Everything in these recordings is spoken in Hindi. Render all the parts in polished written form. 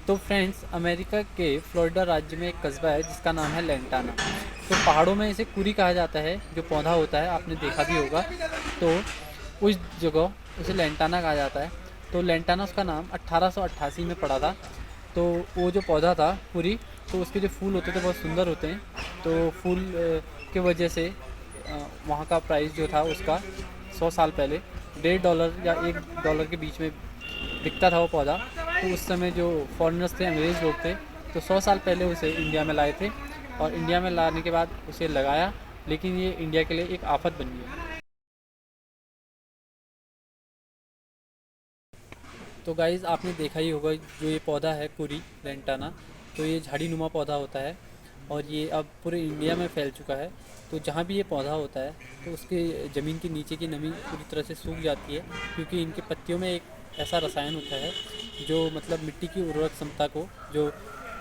तो फ्रेंड्स, अमेरिका के फ्लोरिडा राज्य में एक कस्बा है जिसका नाम है लेंटाना। तो पहाड़ों में इसे कुरी कहा जाता है, जो पौधा होता है, आपने देखा भी होगा। तो उस जगह उसे लेंटाना कहा जाता है। तो लेंटाना उसका नाम 1888 में पड़ा था। तो वो जो पौधा था कुरी, तो उसके जो फूल होते थे बहुत सुंदर होते हैं। तो फूल के वजह से वहाँ का प्राइस जो था उसका 100 साल पहले $1.5 या $1 के बीच में बिकता था वो पौधा। तो उस समय जो फॉरेनर्स थे, अंग्रेज़ लोग थे, तो 100 साल पहले उसे इंडिया में लाए थे। और इंडिया में लाने के बाद उसे लगाया, लेकिन ये इंडिया के लिए एक आफत बन गया। तो गाइज़, आपने देखा ही होगा जो ये पौधा है कुरी लेंटाना, तो ये झाड़ी नुमा पौधा होता है और ये अब पूरे इंडिया में फैल चुका है। तो जहाँ भी ये पौधा होता है तो उसके ज़मीन के नीचे की नमी पूरी तरह से सूख जाती है, क्योंकि इनके पत्तियों में एक ऐसा रसायन होता है जो मतलब मिट्टी की उर्वरक क्षमता को, जो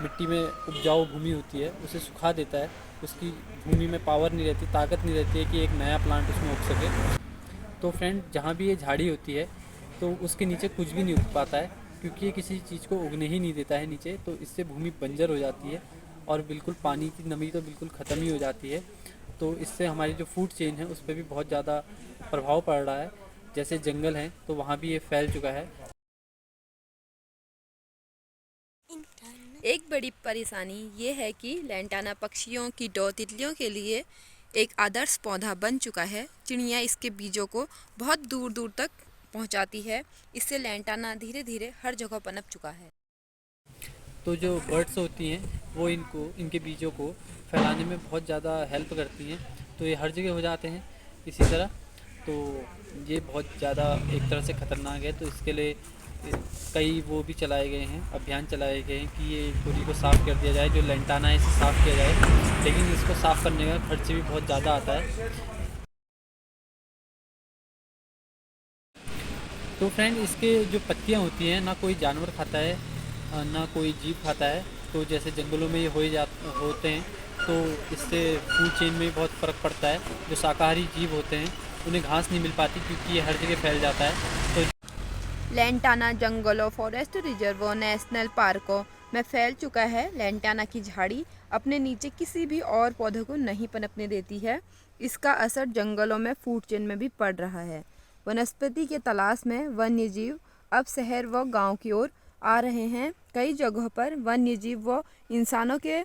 मिट्टी में उपजाऊ भूमि होती है, उसे सुखा देता है। उसकी भूमि में पावर नहीं रहती, ताकत नहीं रहती है कि एक नया प्लांट उसमें उग सके। तो फ्रेंड, जहाँ भी ये झाड़ी होती है तो उसके नीचे कुछ भी नहीं उग पाता है, क्योंकि ये किसी चीज़ को उगने ही नहीं देता है नीचे। तो इससे भूमि बंजर हो जाती है और बिल्कुल पानी की नमी तो बिल्कुल ख़त्म ही हो जाती है। तो इससे हमारी जो फूड चेन है उस पर भी बहुत ज़्यादा प्रभाव पड़ रहा है। जैसे जंगल हैं तो वहाँ भी ये फैल चुका है। एक बड़ी परेशानी ये है कि लैंटाना पक्षियों, कीटों, तितलियों के लिए एक आदर्श पौधा बन चुका है। चिड़िया इसके बीजों को बहुत दूर दूर तक पहुंचाती है। इससे लैंटाना धीरे धीरे हर जगह पनप चुका है। तो जो बर्ड्स होती हैं वो इनको, इनके बीजों को फैलाने में बहुत ज़्यादा हेल्प करती हैं। तो ये हर जगह हो जाते हैं इसी तरह। तो ये बहुत ज़्यादा एक तरह से ख़तरनाक है। तो इसके लिए कई वो भी चलाए गए हैं, अभियान चलाए गए हैं कि ये पूरी को साफ़ कर दिया जाए, जो लेंटाना है इसे साफ़ किया जाए। लेकिन इसको साफ़ करने का खर्च भी बहुत ज़्यादा आता है। तो फ्रेंड, इसके जो पत्तियाँ होती हैं ना कोई जानवर खाता है, ना कोई जीव खाता है। तो जैसे जंगलों में ये होते हैं, तो इससे फूड चेन में भी बहुत फ़र्क पड़ता है। जो शाकाहारी जीव होते हैं उन्हें घास नहीं मिल पाती, क्योंकि ये हर जगह फैल जाता है। तो लैंटाना जंगलों, फॉरेस्ट रिजर्वों, नेशनल पार्कों में फैल चुका है। लैंटाना की झाड़ी अपने नीचे किसी भी और पौधे को नहीं पनपने देती है। इसका असर जंगलों में फूड चेन में भी पड़ रहा है। वनस्पति के तलाश में वन्य जीव अब शहर व गांव की ओर आ रहे हैं। कई जगहों पर वन्य जीव व इंसानों के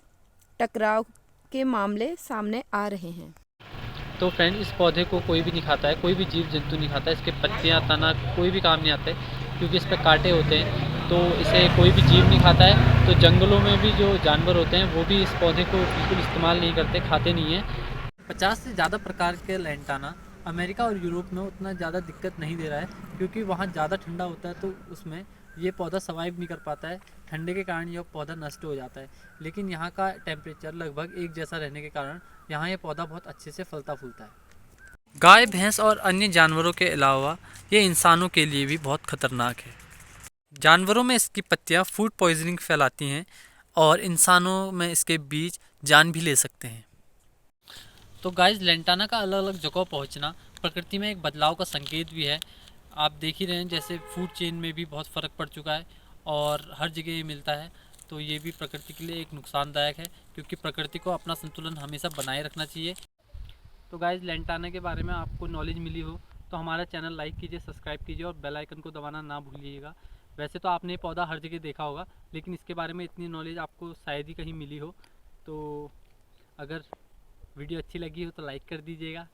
टकराव के मामले सामने आ रहे हैं। तो फ्रेंड, इस पौधे को कोई भी नहीं खाता है, कोई भी जीव जंतु नहीं खाता है। इसके पत्तियाँ, तना कोई भी काम नहीं आते, क्योंकि इस पर कांटे होते हैं। तो इसे कोई भी जीव नहीं खाता है। तो जंगलों में भी जो जानवर होते हैं वो भी इस पौधे को बिल्कुल इस्तेमाल नहीं करते, खाते नहीं हैं। 50 से ज़्यादा प्रकार के लैंटाना अमेरिका और यूरोप में उतना ज़्यादा दिक्कत नहीं दे रहा है, क्योंकि वहाँ ज़्यादा ठंडा होता है। तो उसमें ये पौधा सर्वाइव नहीं कर पाता है, ठंडे के कारण यह पौधा नष्ट हो जाता है। लेकिन यहाँ का टेम्परेचर लगभग एक जैसा रहने के कारण यहाँ ये पौधा बहुत अच्छे से फलता फूलता है। गाय, भैंस और अन्य जानवरों के अलावा ये इंसानों के लिए भी बहुत खतरनाक है। जानवरों में इसकी पत्तियाँ फूड पॉइजनिंग फैलाती हैं और इंसानों में इसके बीज जान भी ले सकते हैं। तो गाइस, लेंटाना का अलग अलग जगह पहुंचना प्रकृति में एक बदलाव का संकेत भी है। आप देख ही रहे हैं, जैसे फूड चेन में भी बहुत फ़र्क पड़ चुका है और हर जगह ये मिलता है। तो ये भी प्रकृति के लिए एक नुकसानदायक है, क्योंकि प्रकृति को अपना संतुलन हमेशा बनाए रखना चाहिए। तो गाइस, लेंटाना के बारे में आपको नॉलेज मिली हो तो हमारा चैनल लाइक कीजिए, सब्सक्राइब कीजिए और बेल आइकन को दबाना ना भूलिएगा। वैसे तो आपने ये पौधा हर जगह देखा होगा, लेकिन इसके बारे में इतनी नॉलेज आपको शायद ही कहीं मिली हो। तो अगर वीडियो अच्छी लगी हो तो लाइक कर दीजिएगा।